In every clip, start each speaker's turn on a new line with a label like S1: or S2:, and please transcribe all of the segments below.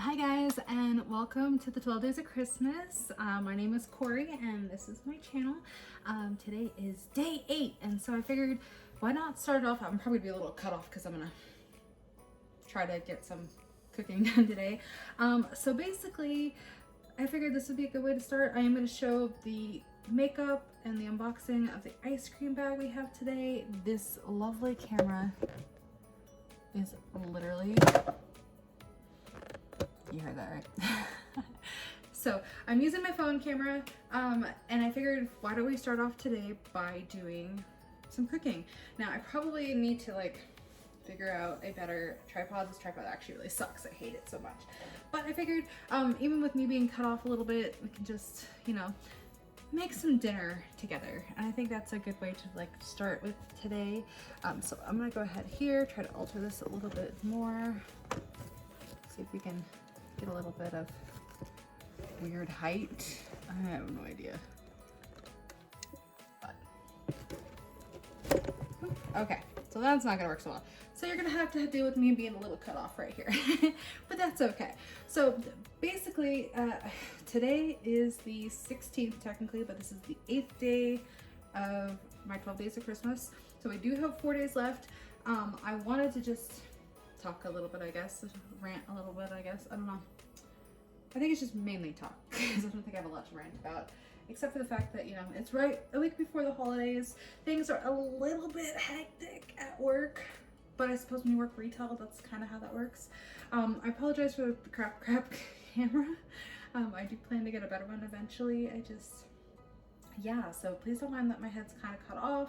S1: Hi guys, and welcome to the 12 Days of Christmas. My name is Corey and this is my channel. Today is day 8, and so I figured why not start off. I'm probably gonna be a little cut off because I'm gonna try to get some cooking done today. So basically I figured this would be a good way to start. I am going to show the makeup and the unboxing of the ice cream bag we have today. This lovely camera is literally, you heard that right? So I'm using my phone camera, and I figured why don't we start off today by doing some cooking. Now I probably need to figure out a better tripod. This tripod actually really sucks. I hate it so much. But I figured even with me being cut off a little bit, we can just, make some dinner together. And I think that's a good way to start with today. So I'm gonna go ahead here, try to alter this a little bit more. See if we can get a little bit of weird height. I have no idea. But, okay, so that's not gonna work so well. So you're gonna have to deal with me being a little cut off right here, but that's okay. So basically, today is the 16th technically, but this is the 8th day of my 12 days of Christmas. So we do have 4 days left. I wanted to just talk a little bit, I guess, rant a little bit, I guess. I don't know. I think it's just mainly talk because I don't think I have a lot to rant about, except for the fact that, it's right a week before the holidays. Things are a little bit hectic at work, but I suppose when you work retail, that's kind of how that works. I apologize for the crap camera. I do plan to get a better one eventually. Yeah, so please don't mind that my head's kind of cut off.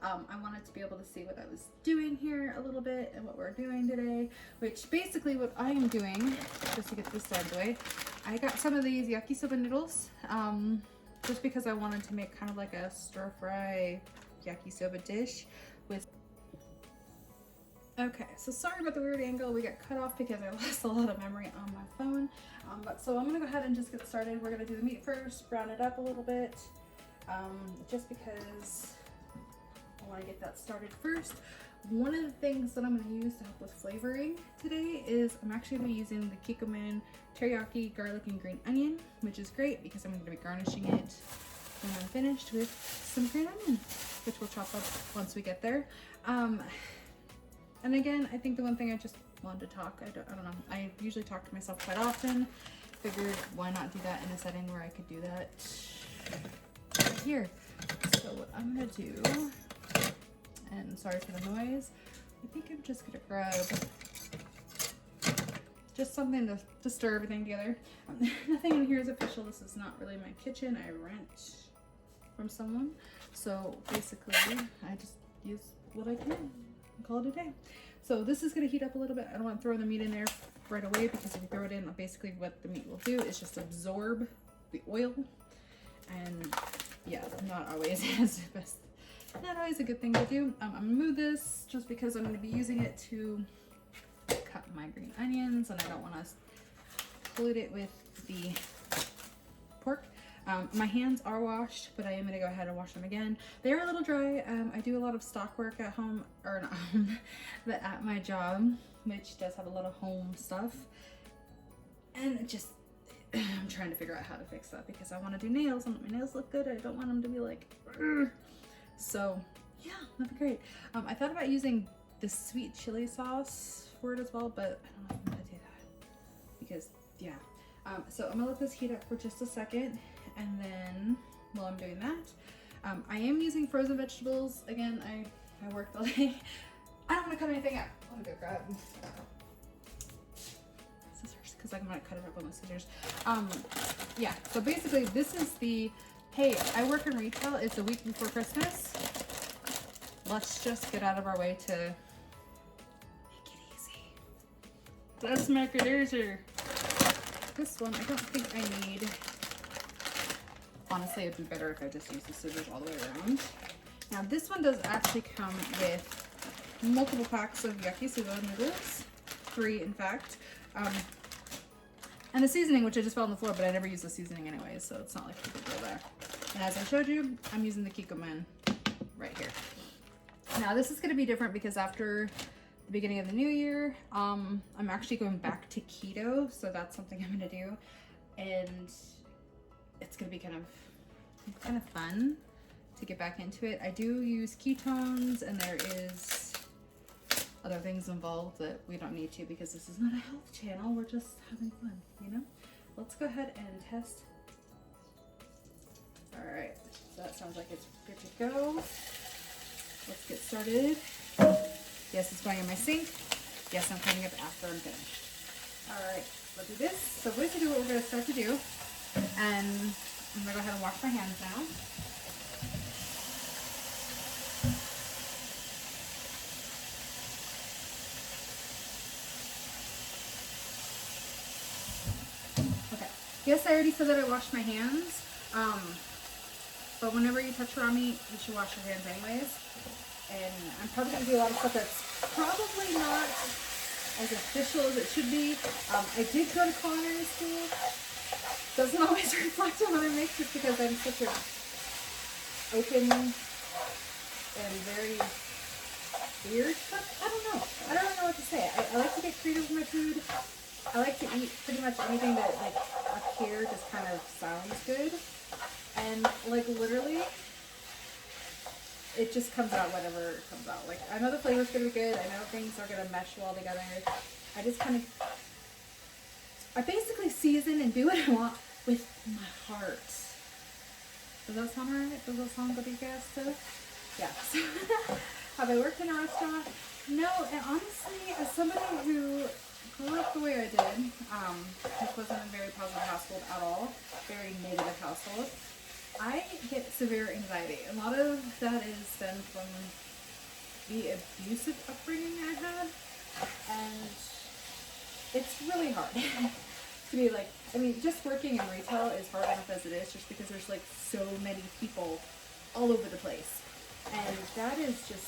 S1: I wanted to be able to see what I was doing here a little bit and what we're doing today, which basically what I am doing, just to get this out of the way, I got some of these yakisoba noodles, just because I wanted to make kind of like a stir fry yakisoba dish with. Okay, so sorry about the weird angle. We got cut off because I lost a lot of memory on my phone. But so I'm gonna go ahead and just get started. We're gonna do the meat first, brown it up a little bit, just because I want to get that started first. One of the things that I'm going to use to help with flavoring today is I'm actually going to be using the Kikkoman teriyaki garlic and green onion, which is great because I'm going to be garnishing it when I'm finished with some green onion, which we'll chop up once we get there. And again, I think the one thing I just wanted to talk, I don't know, I usually talk to myself quite often. Figured why not do that in a setting where I could do that right here. So what I'm going to do, and sorry for the noise, I think I'm just gonna grab just something to stir everything together. Nothing in here is official. This is not really my kitchen. I rent from someone. So basically, I just use what I can and call it a day. So this is gonna heat up a little bit. I don't want to throw the meat in there right away because if you throw it in, basically what the meat will do is just absorb the oil. And yeah, not always is the best. Not always a good thing to do. I'm gonna move this just because I'm gonna be using it to cut my green onions and I don't want to pollute it with the pork. My hands are washed, but I am gonna go ahead and wash them again. They're a little dry. I do a lot of stock work at home, or not home, but at my job, which does have a lot of home stuff. And it just, I'm trying to figure out how to fix that because I want to do nails and my nails look good. I don't want them to be like, "Urgh." So yeah, that'd be great. I thought about using the sweet chili sauce for it as well, but I don't know if I'm gonna do that because yeah. So I'm gonna let this heat up for just a second, and then while I'm doing that, I am using frozen vegetables. Again, I worked all day. I don't want to cut anything out. I'm gonna go grab scissors because I'm gonna cut it up with my scissors. Yeah. So basically, this is the. Hey, I work in retail. It's a week before Christmas. Let's just get out of our way to make it easy. Let's make it easier. This one, I don't think I need. Honestly, it'd be better if I just use the scissors all the way around. Now, this one does actually come with multiple packs of yakisoba noodles. 3, in fact. And the seasoning, which I just fell on the floor, but I never use the seasoning anyway, so it's not like a big deal there. And as I showed you, I'm using the Kikkoman right here. Now this is going to be different because after the beginning of the new year. I'm actually going back to keto, so that's something I'm gonna do, and it's gonna be kind of fun to get back into it. I do use ketones, and there is other things involved that we don't need to because this is not a health channel. We're just having fun, you know? Let's go ahead and test. All right, so that sounds like it's good to go. Let's get started. Yes, it's going in my sink. Yes, I'm cleaning up after I'm finished. All right, let's do this. So basically what we're gonna start to do, and I'm gonna go ahead and wash my hands now. Okay, yes, I already said that I washed my hands, but whenever you touch raw meat, you should wash your hands anyways. And I'm probably gonna do a lot of stuff that's probably not as official as it should be. I did go to culinary school. Doesn't always reflect on what I make just because I'm such a open and very weird cook. I don't know. I don't really know what to say. I like to get creative with my food. I like to eat pretty much anything that like up here just kind of sounds good. And like literally it just comes out whatever comes out. Like I know the flavor's gonna be good. I know things are gonna mesh well together. I basically season and do what I want with my heart. Does that sound right? Does that sound good, you guys? Too? Yeah. Have I worked in a restaurant? No, and honestly, as somebody who grew up the way I did, which wasn't a very positive household at all, very negative household, I get severe anxiety. A lot of that is stemmed from the abusive upbringing I had, and it's really hard to be like, I mean, just working in retail is hard enough as it is, just because there's like so many people all over the place, and that is just,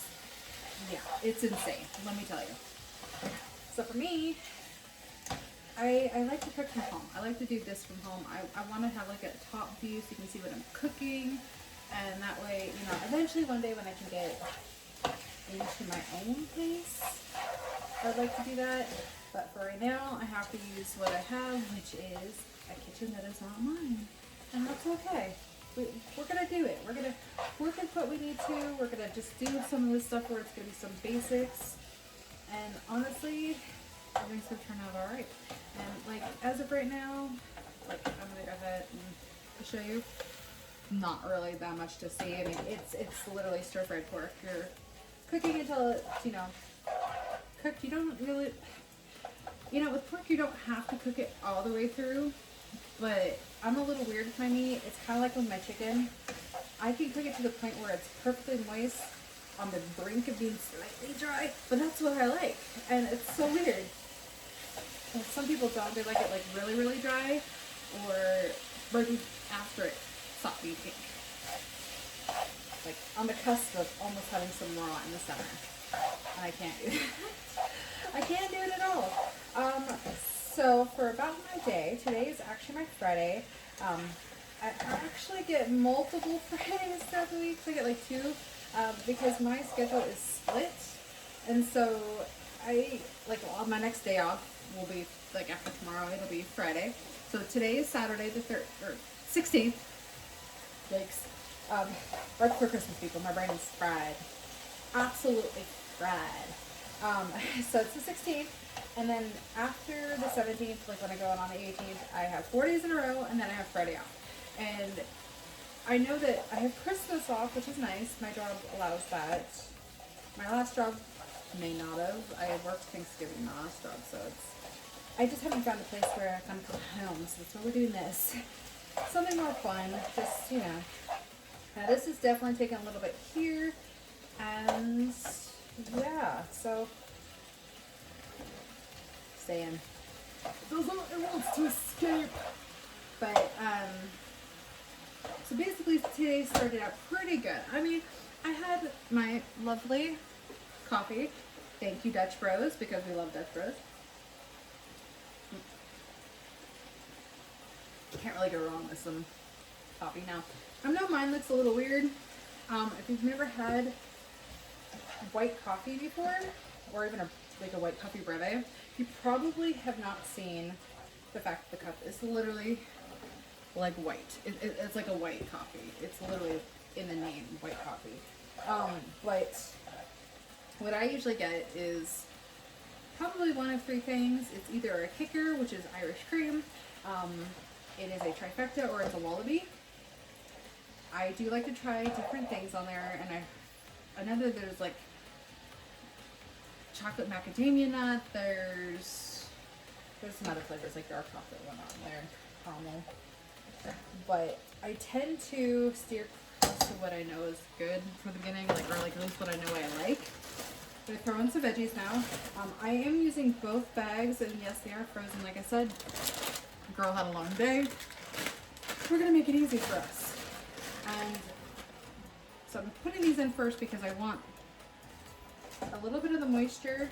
S1: yeah, it's insane, let me tell you. So for me, I like to cook from home. I like to do this from home. I want to have like a top view so you can see what I'm cooking, and that way, you know, eventually one day when I can get into my own place, I'd like to do that. But for right now, I have to use what I have, which is a kitchen that is not mine, and that's okay. We're gonna do it. We're gonna work with what we need to. We're gonna just do some of this stuff where it's gonna be some basics, and honestly, everything's gonna turn out all right. And like as of right now, like I'm gonna go ahead and show you. Not really that much to see. I mean, it's literally stir-fried pork. You're cooking until it's, you know, cooked. You don't really, you know, with pork you don't have to cook it all the way through. But I'm a little weird with my meat. It's kind of like with my chicken. I can cook it to the point where it's perfectly moist, on the brink of being slightly dry, but that's what I like, and it's so weird. And some people don't. They like it like really, really dry, or right after it stops being pink. Like on the cusp of almost having some raw in the center, and I can't do that. I can't do it at all. So for about my day, today is actually my Friday. I actually get multiple Fridays throughout the week. So I get like two. Because my schedule is split, and so my next day off will be like after tomorrow. It'll be Friday. So today is Saturday the 16th. Yikes! Right before Christmas, people. My brain is fried, absolutely fried. So it's the 16th, and then after the 17th, like when I go on the 18th, I have 4 days in a row, and then I have Friday off, and I know that I have Christmas off, which is nice. My job allows that. My last job may not have. I worked Thanksgiving my last job, so I just haven't found a place where I can come home, so that's why we're doing this. Something more fun, just, you know. Now this is definitely taking a little bit here, and yeah, so staying. It wants to escape. But, so basically today started out pretty good. I mean, I had my lovely coffee. Thank you, Dutch Bros, because we love Dutch Bros. Can't really go wrong with some coffee now. I know mine looks a little weird. If you've never had white coffee before, or even a like a white coffee breve, you probably have not seen the fact that the cup is literally like white. It's like a white coffee. It's literally in the name, white coffee. But what I usually get is probably one of three things. It's either a kicker, which is Irish cream. It is a trifecta, or it's a wallaby. I do like to try different things on there, and I know that there's like chocolate macadamia nut. There's some other flavors like dark chocolate one on there, caramel. But I tend to steer close to what I know is good for the beginning, like, or like at least what I know I like. I'm gonna throw in some veggies now. I am using both bags, and yes, they are frozen. Like I said, girl had a long day. We're gonna make it easy for us. And so I'm putting these in first because I want a little bit of the moisture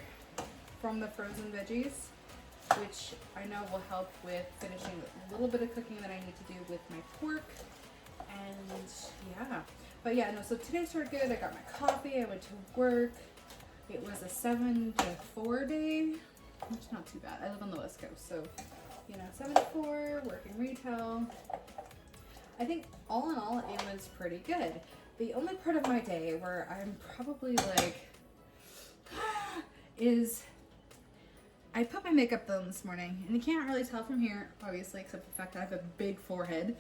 S1: from the frozen veggies, which I know will help with finishing a little bit of cooking that I need to do with my pork. And yeah, but yeah, no, so today started good. I got my coffee, I went to work. It was a 7 to 4 day, which is not too bad. I live on the West Coast, so, you know, 7 to 4, working retail. I think all in all, it was pretty good. The only part of my day where I'm probably like, is I put my makeup on this morning, and you can't really tell from here, obviously, except for the fact that I have a big forehead.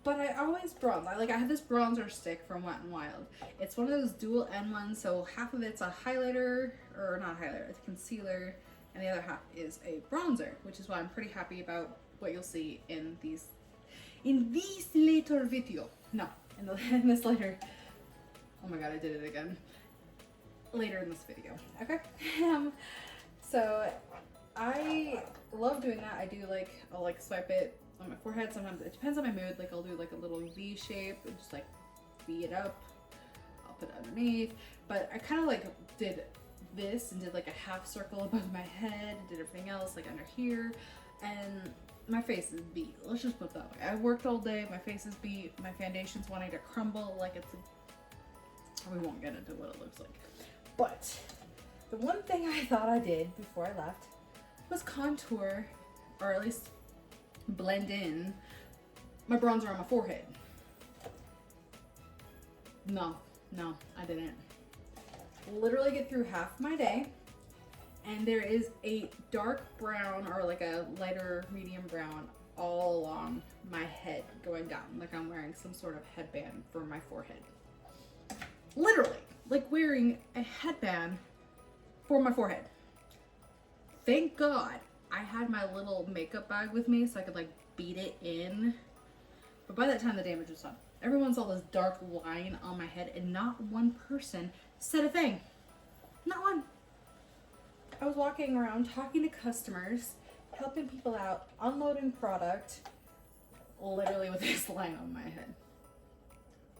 S1: But I always bronze. I have this bronzer stick from Wet n Wild. It's one of those dual end ones, so half of it's a highlighter, or not highlighter, it's a concealer, and the other half is a bronzer, which is why I'm pretty happy about what you'll see in this later video. No, in this later. Oh my god, I did it again. Later in this video. Okay. So I love doing that. I do I'll swipe it on my forehead. Sometimes it depends on my mood. Like I'll do like a little V shape and just like V it up. I'll put it underneath. But I kind of like did this and did like a half circle above my head, did everything else like under here, and my face is beat. Let's just put it that way. I worked all day, my face is beat, my foundation's wanting to crumble like it's we won't get into what it looks like. But the one thing I thought I did before I left was contour, or at least blend in my bronzer on my forehead. No, I didn't. Literally get through half my day, and there is a dark brown or like a lighter medium brown all along my head going down, like I'm wearing some sort of headband for my forehead. Literally, like wearing a headband for my forehead. Thank God I had my little makeup bag with me so I could like beat it in. But by that time the damage was done. Everyone saw this dark line on my head and not one person said a thing. Not one. I was walking around talking to customers, helping people out, unloading product, literally with this line on my head.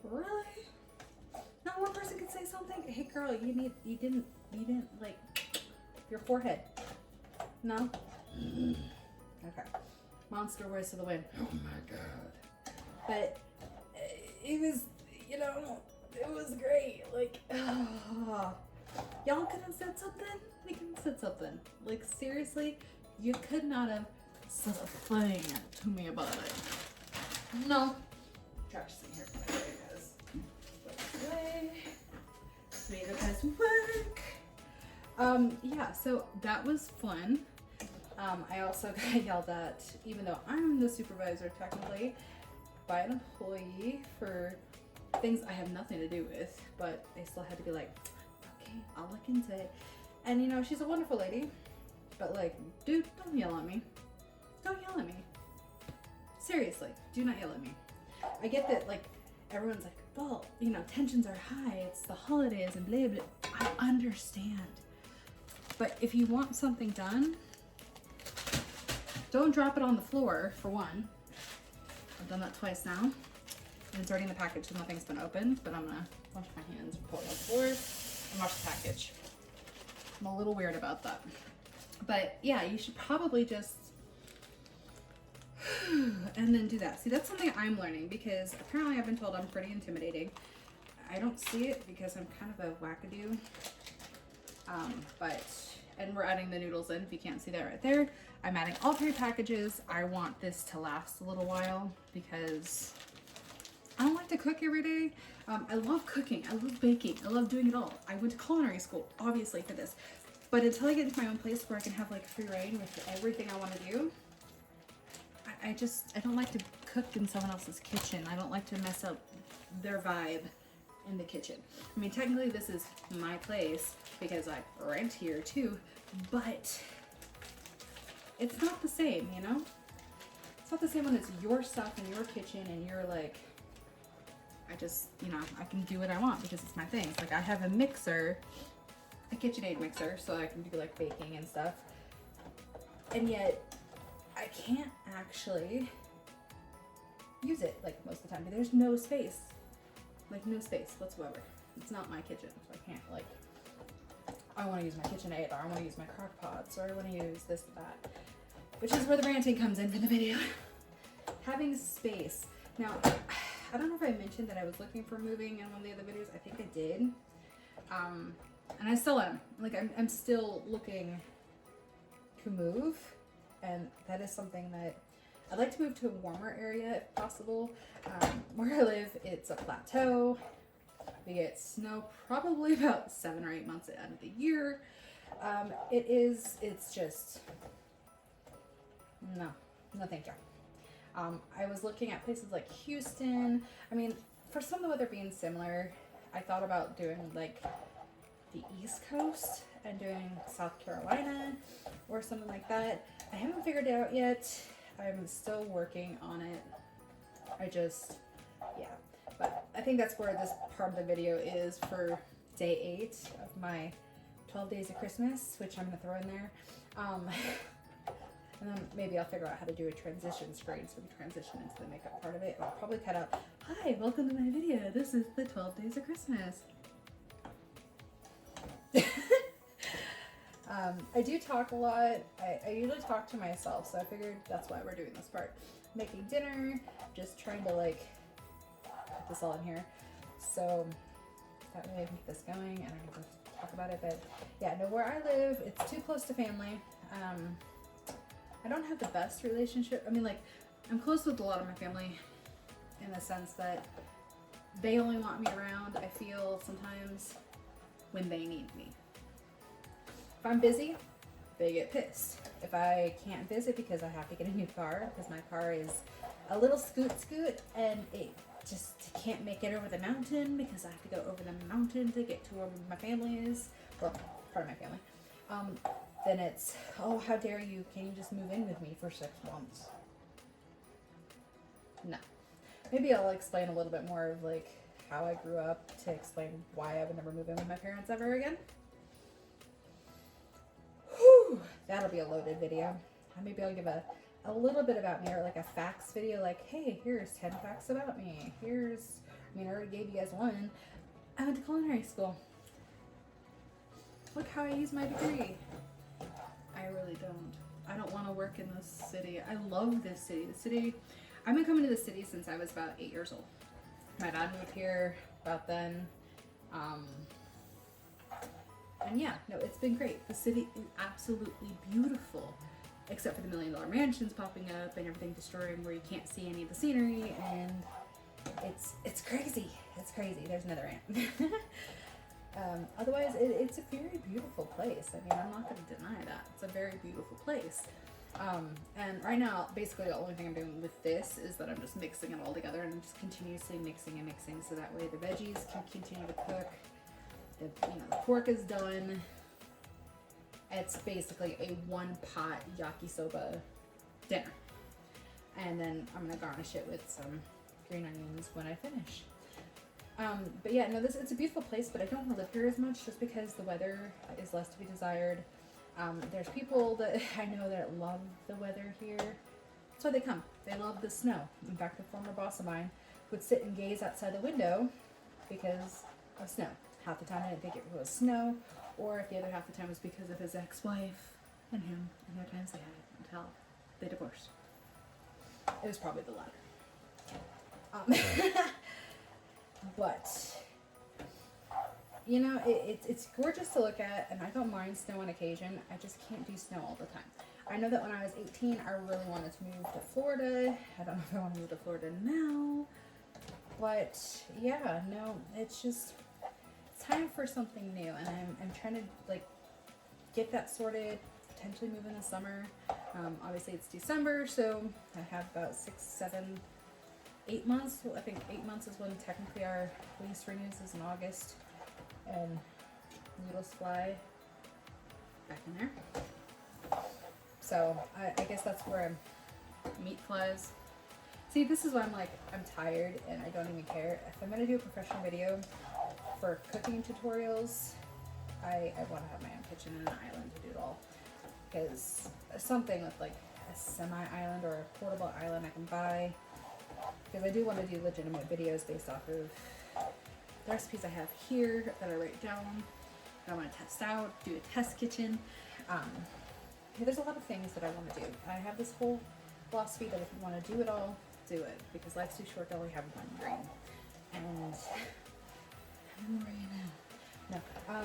S1: Really? Not one person could say something? Hey girl, you didn't like your forehead. No? Okay. Monster voice of the wind.
S2: Oh my god.
S1: But it was, you know, it was great. Like, y'all could have said something. We could have said something. Like, seriously, you could not have said a thing to me about it. No. Trash is in here for my day, guys. Put this away. Tomato does work. Yeah, so that was fun. I also got yelled at, even though I'm the supervisor technically, by an employee for things I have nothing to do with, but they still had to be like, okay, I'll look into it. And you know, she's a wonderful lady, but like, dude, don't yell at me. Don't yell at me. Seriously, do not yell at me. I get that, like, everyone's like, well, you know, tensions are high, it's the holidays and blah, blah. I understand. But if you want something done, don't drop it on the floor, for one. I've done that twice now. And it's already in the package, so nothing's been opened, but I'm gonna wash my hands, pull it on the floor, and wash the package. I'm a little weird about that. But yeah, you should probably just, and then do that. See, that's something I'm learning, because apparently I've been told I'm pretty intimidating. I don't see it because I'm kind of a wackadoo. And we're adding the noodles in, if you can't see that right there. I'm adding all 3 packages. I want this to last a little while because I don't like to cook every day. I love cooking, I love baking, I love doing it all. I went to culinary school, obviously, for this. But until I get to my own place where I can have like free reign with everything I want to do, I don't like to cook in someone else's kitchen. I don't like to mess up their vibe in the kitchen. I mean, technically this is my place because I rent here too, but it's not the same, you know? It's not the same when it's your stuff in your kitchen and you're like, I can do what I want because it's my things. Like I have a mixer, a KitchenAid mixer, so I can do like baking and stuff. And yet I can't actually use it like most of the time. There's no space. Like no space whatsoever. It's not my kitchen, so I can't like, I want to use my KitchenAid, or I want to use my crock pots, or I want to use this or that. Which is where the ranting comes in for the video. Having space. Now, I don't know if I mentioned that I was looking for moving in one of the other videos. I think I did. And I still am. Like, I'm still looking to move. And that is something that I'd like to move to a warmer area if possible. Where I live, it's a plateau. We get snow probably about 7 or 8 months at the end of the year. It's just, no thank you. I was looking at places like Houston. I mean, for some of the weather being similar, I thought about doing like the East Coast and doing South Carolina or something like that. I haven't figured it out yet. I'm still working on it. Yeah. But I think that's where this part of the video is for day 8 of my 12 days of Christmas, which I'm going to throw in there. And then maybe I'll figure out how to do a transition screen so we transition into the makeup part of it. And I'll probably cut out, hi, welcome to my video. This is the 12 days of Christmas. I do talk a lot. I usually talk to myself, so I figured that's why we're doing this part. Making dinner, just trying to like put this all in here. So that way I can get this going and I can just talk about it. But yeah, no, where I live, it's too close to family. I don't have the best relationship. I mean, like, I'm close with a lot of my family in the sense that they only want me around, I feel, sometimes when they need me. If I'm busy, they get pissed. If I can't visit because I have to get a new car, because my car is a little scoot, and it just can't make it over the mountain because I have to go over the mountain to get to where my family is, well, part of my family. Then it's, oh, how dare you, can you just move in with me for 6 months? No. Maybe I'll explain a little bit more of like how I grew up to explain why I would never move in with my parents ever again. Whew, that'll be a loaded video. Maybe I'll give a little bit about me, or like a facts video, like, hey, here's 10 facts about me. I already gave you guys one. I went to culinary school. Look how I use my degree. I really don't. I don't want to work in this city. I love this city. I've been coming to the city since I was about 8 years old. My dad moved here about then. And yeah, no, it's been great. The city is absolutely beautiful, except for the $1 million mansions popping up and everything destroying where you can't see any of the scenery, and it's crazy. It's crazy. There's another ant. Otherwise, it's a very beautiful place. I mean, I'm not going to deny that. It's a very beautiful place. And right now, basically the only thing I'm doing with this is that I'm just mixing it all together, and I'm just continuously mixing and mixing so that way the veggies can continue to cook. The pork is done. It's basically a 1-pot yakisoba dinner. And then I'm going to garnish it with some green onions when I finish. But yeah, no, it's a beautiful place, but I don't want to live here as much just because the weather is less to be desired. There's people that I know that love the weather here. That's why they come. They love the snow. In fact, a former boss of mine would sit and gaze outside the window because of snow. Half the time I didn't think it was snow, or if the other half the time was because of his ex-wife and him, and their times they had until they divorced. It was probably the latter. But you know, it's gorgeous to look at, and I don't mind snow on occasion. I just can't do snow all the time. I know that when I was 18, I really wanted to move to Florida. I don't know if I want to move to Florida now, but yeah, no, it's just time for something new, and I'm trying to like get that sorted, potentially move in the summer. Obviously it's December, so I have about 6, 7, 8 months. Well, I think 8 months is when technically our lease renews, is in August, and needles fly back in there. So I guess that's where meat flies. See, this is why I'm like, I'm tired and I don't even care. If I'm gonna do a professional video for cooking tutorials, I want to have my own kitchen and an island to do it all. Because something with like a semi-island or a portable island I can buy. Because I do want to do legitimate videos based off of the recipes I have here that I write down, that I want to test out, do a test kitchen. There's a lot of things that I want to do. I have this whole philosophy that if you want to do it all, do it. Because life's too short to only have one brain. And I'm right now. No. I'll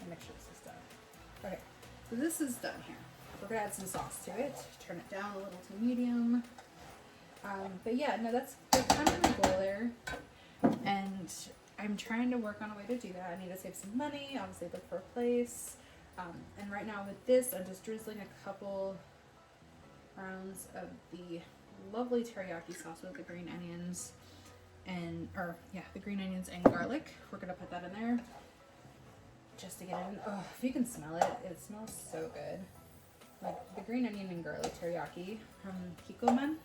S1: make sure this is done. Okay, so this is done here. We're gonna add some sauce to it. Turn it down a little to medium. But yeah, no, that's kind of my goal there. And I'm trying to work on a way to do that. I need to save some money, obviously look for a place. And right now with this, I'm just drizzling a couple rounds of the lovely teriyaki sauce with the green onions and, the green onions and garlic. We're gonna put that in there just to get it in. Oh, if you can smell it, it smells so good. Like the green onion and garlic teriyaki from Kikoman.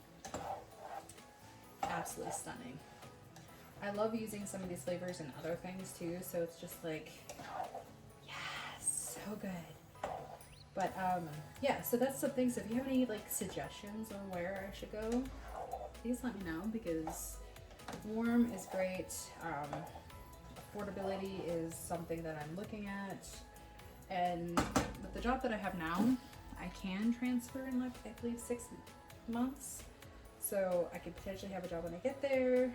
S1: Absolutely stunning. I love using some of these flavors in other things too, so it's just like, yes, so good. But yeah, so that's the thing. So if you have any like suggestions on where I should go, please let me know, because warm is great. Affordability is something that I'm looking at, and with the job that I have now, I can transfer in like I believe 6 months, so I could potentially have a job when I get there.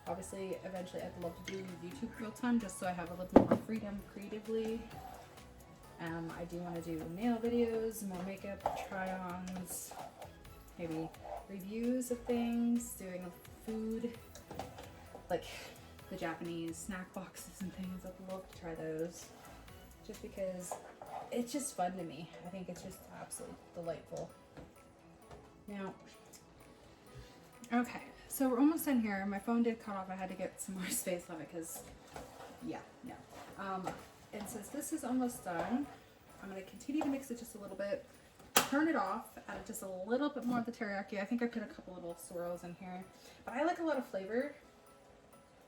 S1: Obviously, eventually I'd love to do YouTube full time just so I have a little more freedom creatively. I do want to do nail videos, more makeup try-ons, maybe reviews of things, doing food, like the Japanese snack boxes and things. I'd love to try those just because it's just fun to me. I think it's just absolutely delightful. Now, okay, so we're almost done here. My phone did cut off. I had to get some more space on it because, yeah, no. And since this is almost done, I'm going to continue to mix it just a little bit, turn it off, add just a little bit more of the teriyaki. I think I put a couple little swirls in here, but I like a lot of flavor.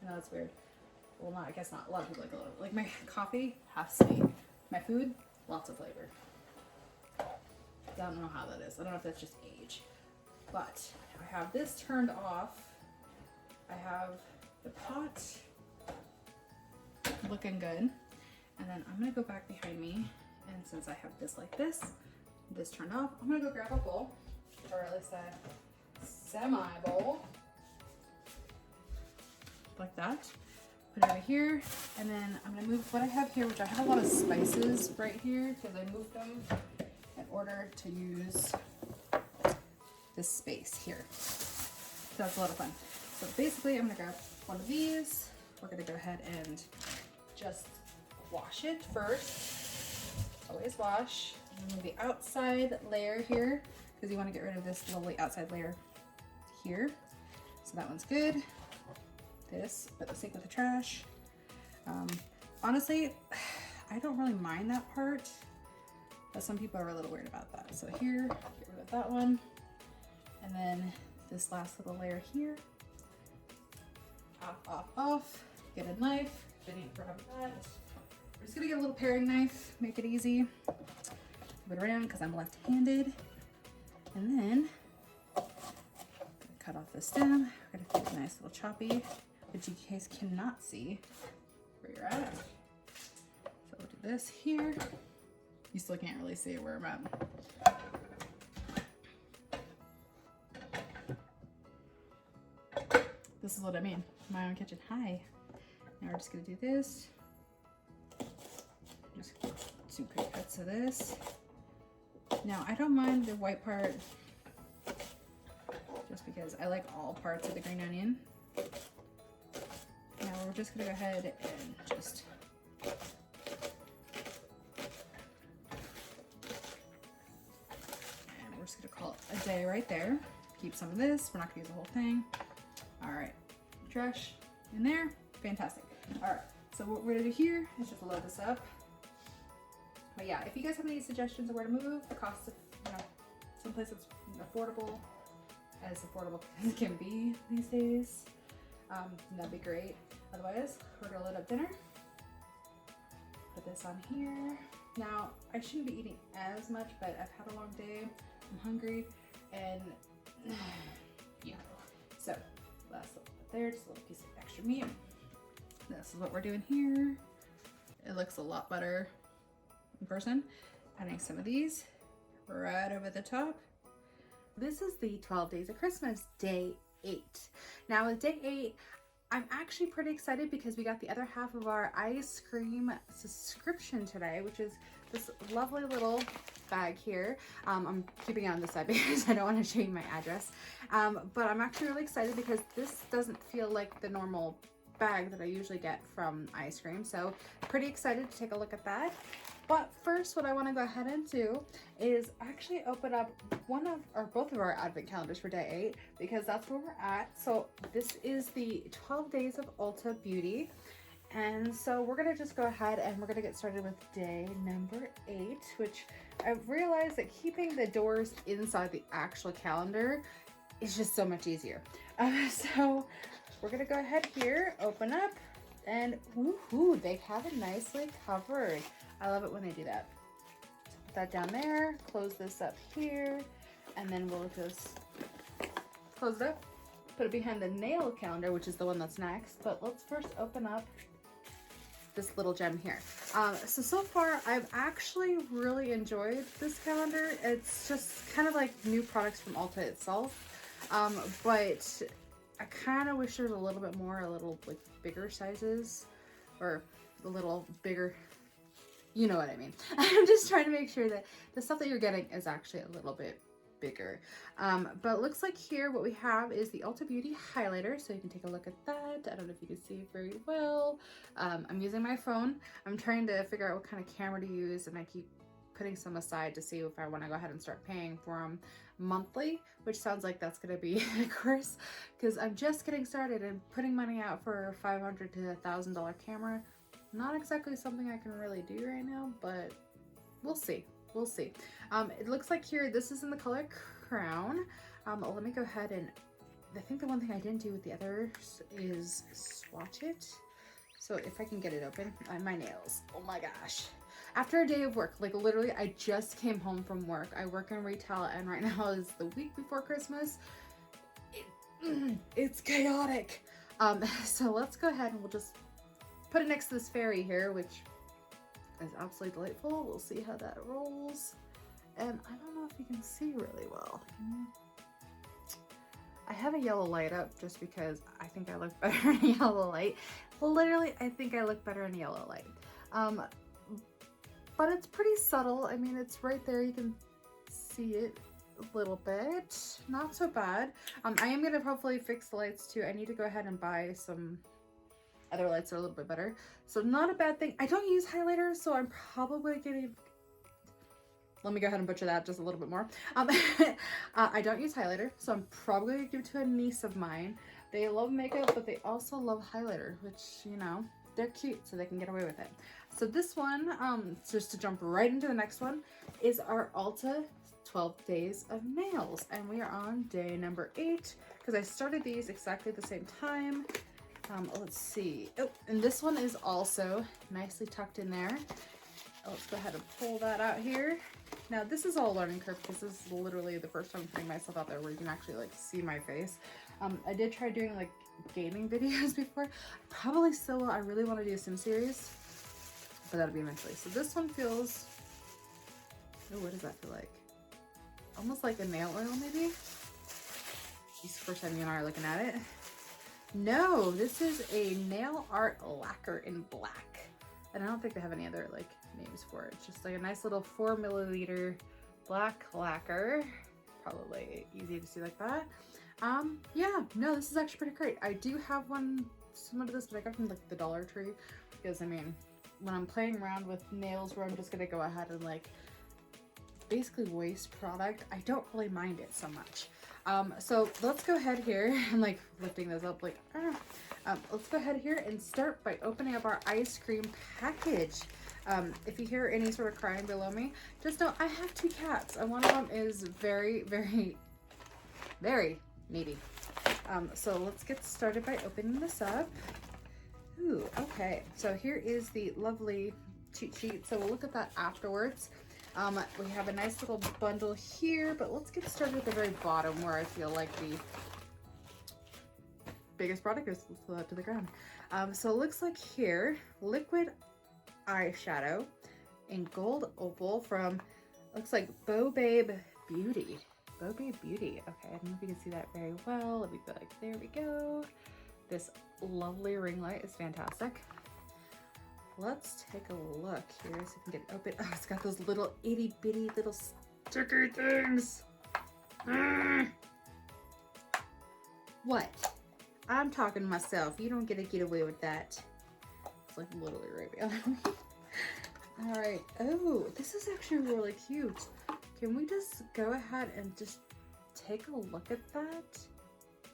S1: I know that's weird. Well, not, I guess not. A lot of people like a little, like my coffee, half sweet. My food, lots of flavor. I don't know how that is. I don't know if that's just age. But I have this turned off. I have the pot looking good. And then I'm gonna go back behind me. And since I have this like this turned off, I'm gonna go grab a bowl, or at least a semi-bowl. Like that. Put it over here. And then I'm gonna move what I have here, which I have a lot of spices right here because I moved them in order to use this space here. So that's a lot of fun. So basically I'm gonna grab one of these. We're gonna go ahead and just wash it first. Always wash. Remove the outside layer here because you want to get rid of this lovely outside layer here. So that one's good. This, put the sink with the trash. Honestly, I don't really mind that part, but some people are a little weird about that. So here, get rid of that one. And then this last little layer here. Off, off, off. Get a knife. Didn't grab that. I'm just gonna get a little paring knife, make it easy. Move it around because I'm left-handed. And then, cut off this stem. We're gonna make a nice little choppy, which you guys cannot see where you're at. So we'll do this here. You still can't really see where I'm at. This is what I mean, my own kitchen. Hi. Now we're just gonna do this. Just 2 quick cuts of this. Now I don't mind the white part just because I like all parts of the green onion. Now we're just gonna go ahead and just we're just gonna call it a day right there. Keep some of this, we're not gonna use the whole thing. All right, trash in there, fantastic. All right, so what we're gonna do here is just load this up. But yeah, if you guys have any suggestions of where to move, the cost of, you know, someplace that's affordable as it can be these days, that'd be great. Otherwise, we're gonna load up dinner. Put this on here. Now, I shouldn't be eating as much, but I've had a long day. I'm hungry, and yeah. So, last little bit there, just a little piece of extra meat. This is what we're doing here. It looks a lot better in person. Adding some of these right over the top. This is the 12 Days of Christmas, day 8. Now with day 8, I'm actually pretty excited because we got the other half of our Eyescream subscription today, which is this lovely little bag here. I'm keeping it on this side because I don't want to show you my address. But I'm actually really excited because this doesn't feel like the normal bag that I usually get from Eyescream. So pretty excited to take a look at that. But first, what I want to go ahead and do is actually open up one of, or both of our advent calendars for day 8, because that's where we're at. So this is the 12 Days of Ulta Beauty. And so we're going to just go ahead and we're going to get started with day number 8, which I've realized that keeping the doors inside the actual calendar is just so much easier. So we're going to go ahead here, open up, and woohoo, they have it nicely covered. I love it when they do that. So put that down there, close this up here, and then we'll just close it up, put it behind the nail calendar, which is the one that's next. But let's first open up this little gem here. So far, I've actually really enjoyed this calendar. It's just kind of like new products from Ulta itself. But I kind of wish there was a little bit more, a little like bigger sizes, or a little bigger, you know what I mean. I'm just trying to make sure that the stuff that you're getting is actually a little bit bigger. But it looks like here what we have is the Ulta Beauty highlighter, so you can take a look at that. I don't know if you can see it very well. I'm using my phone. I'm trying to figure out what kind of camera to use, and I keep putting some aside to see if I want to go ahead and start paying for them monthly, which sounds like that's going to be a course, because I'm just getting started and putting money out for a $500 to $1,000 camera. Not exactly something I can really do right now, but we'll see. We'll see. It looks like here, this is in the color Crown. Let me go ahead and, I think the one thing I didn't do with the others is swatch it. So if I can get it open, my nails, oh my gosh. After a day of work, like literally I just came home from work. I work in retail, and right now is the week before Christmas. It's chaotic. So let's go ahead and we'll just put it next to this fairy here, which is absolutely delightful. We'll see how that rolls. And I don't know if you can see really well. I have a yellow light up just because I think I look better in a yellow light. Literally, I think I look better in a yellow light. But it's pretty subtle. I mean, it's right there. You can see it a little bit. Not so bad. I am going to hopefully fix the lights too. I need to go ahead and buy some other lights that are a little bit better. So not a bad thing. I don't use highlighters, so I'm probably getting... Let me go ahead and butcher that just a little bit more. I don't use highlighter, so I'm probably going to give it to a niece of mine. They love makeup, but they also love highlighter, which, you know, they're cute, so they can get away with it. So this one, just to jump right into the next one, is our Ulta 12 Days of Nails. And we are on day number 8, because I started these exactly at the same time. Let's see. Oh, and this one is also nicely tucked in there. Let's go ahead and pull that out here. Now this is all a learning curve because this is literally the first time putting myself out there where you can actually like see my face. I did try doing like gaming videos before. Probably still will. I really want to do a sim series, but that'll be eventually. So this one feels, oh, what does that feel like? Almost like a nail oil maybe. This is the first time you and I are looking at it. No, this is a nail art lacquer in black. And I don't think they have any other like names for it. It's just like a nice little 4 milliliter black lacquer. Probably easy to see like that. Yeah, no, this is actually pretty great. I do have one similar to this, but I got from like the Dollar Tree because I mean, when I'm playing around with nails where I'm just gonna go ahead and like basically waste product, I don't really mind it so much. So let's go ahead here. I'm like lifting this up like, let's go ahead here and start by opening up our ice cream package. If you hear any sort of crying below me, just know I have 2 cats and one of them is very, very, very needy. So let's get started by opening this up. Ooh, okay. So here is the lovely cheat sheet. So we'll look at that afterwards. We have a nice little bundle here, but let's get started at the very bottom where I feel like the biggest product is. Let's throw that to the ground. So it looks like here, liquid eyeshadow in gold opal from, looks like Bo Babe Beauty. Bo Babe Beauty. Okay, I don't know if you can see that very well. Let me go like, there we go. This lovely ring light is fantastic. Let's take a look here so we can get it open. Oh, it's got those little itty bitty little sticker things. What? I'm talking to myself. You don't get to get away with that. It's like literally right behind me. All right. Oh, this is actually really cute. Can we just go ahead and just take a look at that?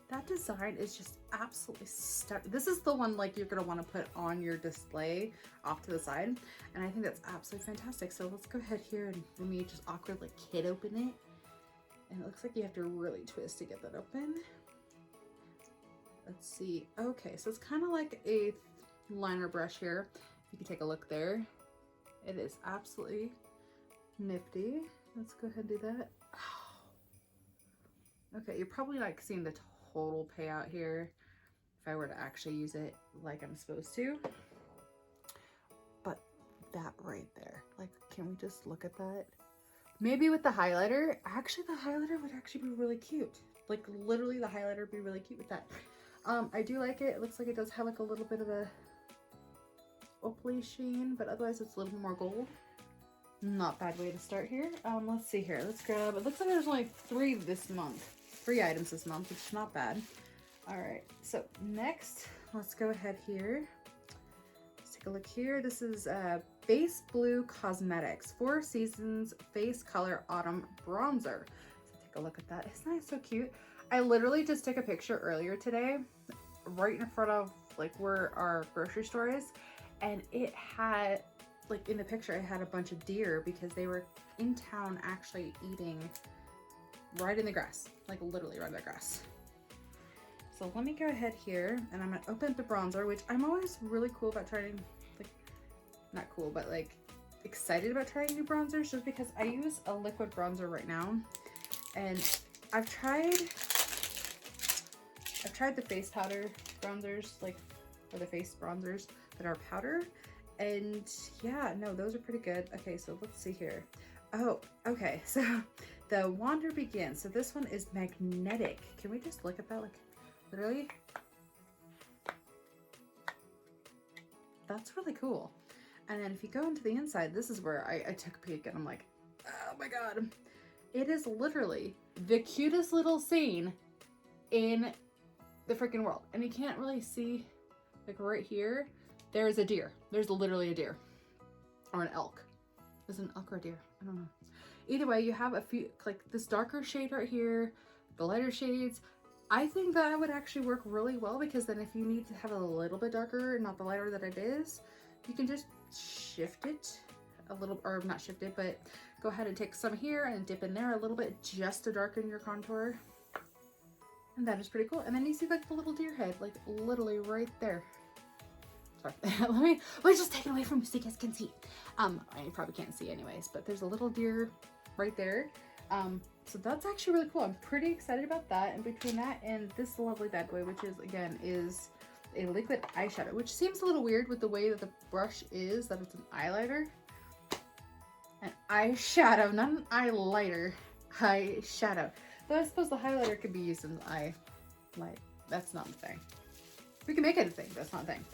S1: That design is just absolutely stunning. This is the one like you're gonna want to put on your display off to the side, and I think that's absolutely fantastic. So let's go ahead here and let me just awkwardly kid open it. And it looks like you have to really twist to get that open. Let's see. Okay, so it's kind of like a liner brush here. You can take a look there. It is absolutely nifty. Let's go ahead and do that. Okay, you're probably like seeing the total payout here if I were to actually use it like I'm supposed to. But that right there, like, can we just look at that? Maybe with the highlighter, actually the highlighter would actually be really cute. Like literally the highlighter would be really cute with that. I do like it. It looks like it does have like a little bit of a opally sheen, but otherwise it's a little more gold. Not bad way to start here. Let's see here. Let's grab, it looks like there's only 3 this month. 3 items this month, which is not bad. All right, so next, let's go ahead here. Let's take a look here. This is Base Blue Cosmetics 4 Seasons Face Color Autumn Bronzer. So take a look at that. Isn't that so cute? I literally just took a picture earlier today, right in front of like where our grocery store is, and it had, like in the picture, it had a bunch of deer because they were in town actually eating right in the grass, like literally right in the grass. So let me go ahead here and I'm gonna open the bronzer, which I'm always really cool about trying, like, not cool, but like excited about trying new bronzers just because I use a liquid bronzer right now. And I've tried the face powder bronzers, like, or the face bronzers that are powder. And yeah, no, those are pretty good. Okay, so let's see here. Oh, okay, so the Wander Begins. So this one is magnetic. Can we just look at that, like, literally? That's really cool. And then if you go into the inside, this is where I took a peek and I'm like, oh my God. It is literally the cutest little scene in the freaking world. And you can't really see, like right here, there's a deer. There's literally a deer. Or an elk. Is it an elk or a deer? I don't know. Either way, you have a few, like this darker shade right here, the lighter shades. I think that would actually work really well because then if you need to have a little bit darker, not the lighter that it is, you can just shift it a little, or not shift it, but go ahead and take some here and dip in there a little bit just to darken your contour. And that is pretty cool. And then you see like the little deer head, like literally right there. Sorry, let me just take it away from you so you guys can see. You probably can't see anyways, but there's a little deer right there. So that's actually really cool. I'm pretty excited about that. And between that and this lovely bad boy, which is, again, is a liquid eyeshadow, which seems a little weird with the way that the brush is, that it's an eyeliner. An eyeshadow, not an eyeliner, eyeshadow. Though I suppose the highlighter could be used in the eye light. That's not the thing. We can make it a thing, that's not a thing.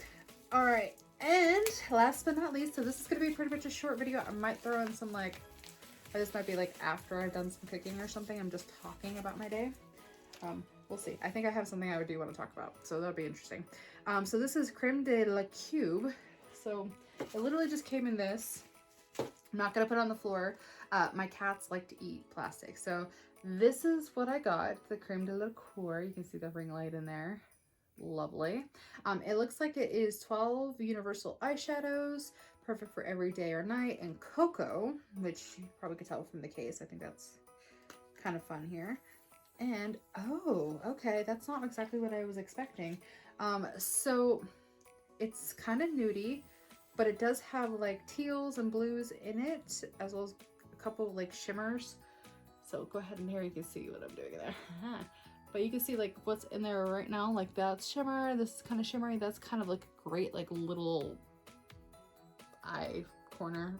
S1: All right, and last but not least, so this is gonna be pretty much a short video. I might throw in some like, this might be like after I've done some cooking or something. I'm just talking about my day. We'll see. I think I have something I do want to talk about, so that'll be interesting. So this is creme de la cube. So it literally just came in this. I'm not gonna put it on the floor. My cats like to eat plastic, so this is what I got, the creme de la cour. You can see the ring light in there. Lovely. It looks like it is 12 universal eyeshadows, perfect for every day or night, and cocoa, which you probably could tell from the case. I think that's kind of fun here. And oh, okay, that's not exactly what I was expecting. So it's kind of nudie, but it does have like teals and blues in it, as well as a couple like shimmers. So go ahead and here you can see what I'm doing there. But you can see like what's in there right now. Like that's shimmer, this is kind of shimmery. That's kind of like a great like little eye corner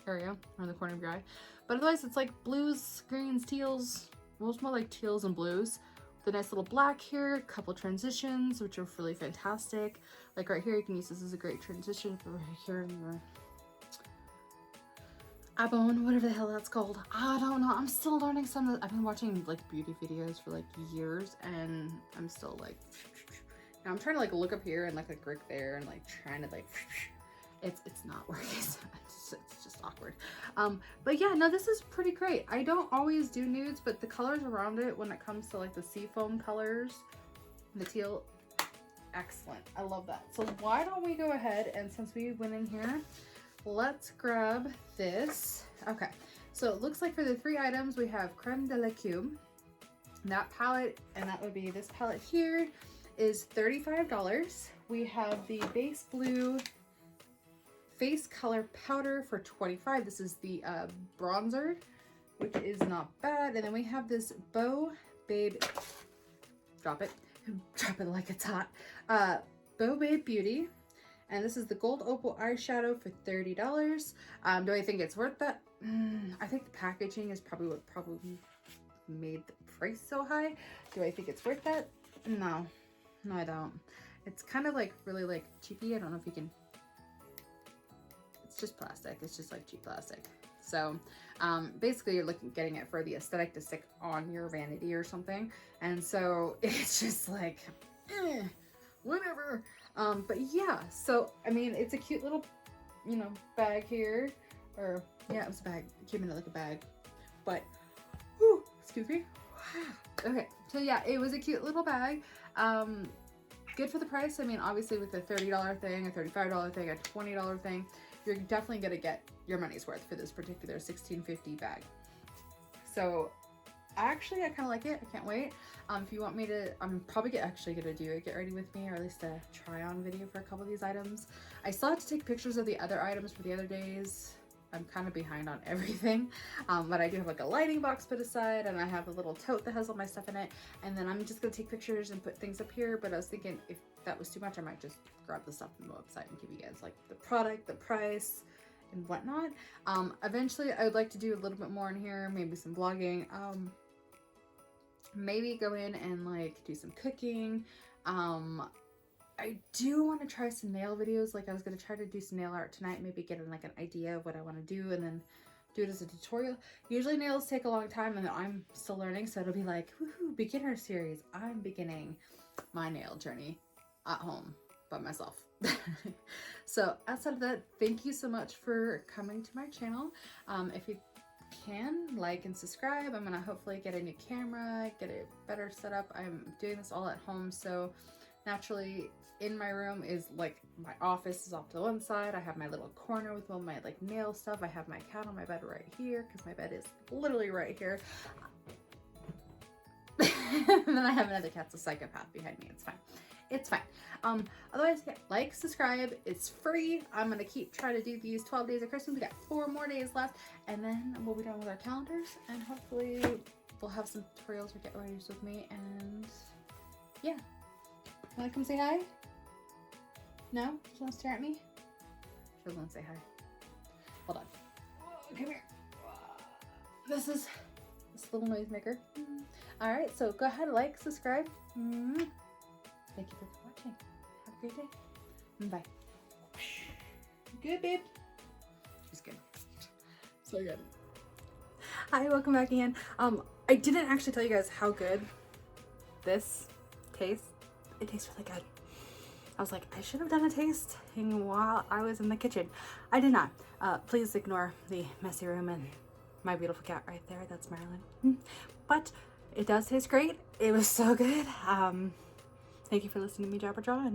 S1: area or the corner of your eye. But otherwise it's like blues, greens, teals. Well, it's more like teals and blues. The nice little black here, a couple transitions, which are really fantastic. Like right here, you can use this as a great transition for right here in your eye bone, whatever the hell that's called. I don't know. I'm still learning some. I've been watching like beauty videos for like years, and I'm still like, now I'm trying to like look up here and like look there and like trying to like, it's not working. It's just awkward. But yeah, no, this is pretty great. I don't always do nudes, but the colors around it when it comes to like the seafoam colors, the teal, excellent. I love that. So why don't we go ahead and since we went in here, let's grab this. Okay, so it looks like for the 3 items we have creme de la cube, that palette, and that would be this palette here is $35. We have the base blue face color powder for $25. This is the bronzer, which is not bad. And then we have this Bow Babe, drop it like it's hot, Bow Babe Beauty, and this is the gold opal eyeshadow for $30. Do I think it's worth that? I think the packaging is probably what made the price so high. Do I think it's worth that? No, I don't. It's kind of like really like cheapy. I don't know if you can. It's just plastic. It's just like cheap plastic. So basically you're getting it for the aesthetic to stick on your vanity or something. And so it's just like, whatever. But yeah, so I mean, it's a cute little, you know, bag here. Or yeah, it was a bag. It came in like a bag. But, whew, excuse me. Okay, so yeah, it was a cute little bag. Good for the price. I mean, obviously with a $30 thing, a $35 thing, a $20 thing, you're definitely gonna get your money's worth for this particular $16.50 bag. So actually, I kind of like it. I can't wait. If you want me to, I'm probably actually gonna do a get ready with me, or at least a try on video for a couple of these items. I still have to take pictures of the other items for the other days. I'm kind of behind on everything, but I do have like a lighting box put aside, and I have a little tote that has all my stuff in it, and then I'm just gonna take pictures and put things up here. But I was thinking if that was too much, I might just grab the stuff from the website and give you guys like the product, the price, and whatnot. Eventually I would like to do a little bit more in here, maybe some vlogging, maybe go in and like do some cooking. I do want to try some nail videos. Like I was going to try to do some nail art tonight, maybe get like an idea of what I want to do and then do it as a tutorial. Usually nails take a long time and I'm still learning, so it'll be like, woohoo, beginner series. I'm beginning my nail journey at home by myself. So outside of that, thank you so much for coming to my channel. If you can, like and subscribe. I'm gonna hopefully get a new camera, get it better set up. I'm doing this all at home, so naturally in my room is like my office is off to the one side. I have my little corner with all my like nail stuff. I have my cat on my bed right here because my bed is literally right here. And then I have another cat's a psychopath behind me. It's fine. It's fine. Otherwise, yeah, like, subscribe. It's free. I'm gonna keep trying to do these 12 days of Christmas. We got 4 more days left, and then we'll be done with our calendars, and hopefully we'll have some tutorials or get readies with me. And yeah, wanna come say hi? No? She wants to stare at me? She doesn't want to say hi. Hold on. Whoa, come here. This is this little noisemaker. All right, so go ahead, like, subscribe. Thank you for watching. great day. Bye. Good, babe. Just good. So good. Hi, welcome back again. I didn't actually tell you guys how good this tastes. It tastes really good. I was like, I should have done a tasting while I was in the kitchen. I did not. Please ignore the messy room and my beautiful cat right there. That's Marilyn. But it does taste great. It was so good. Thank you for listening to me jabber jaw.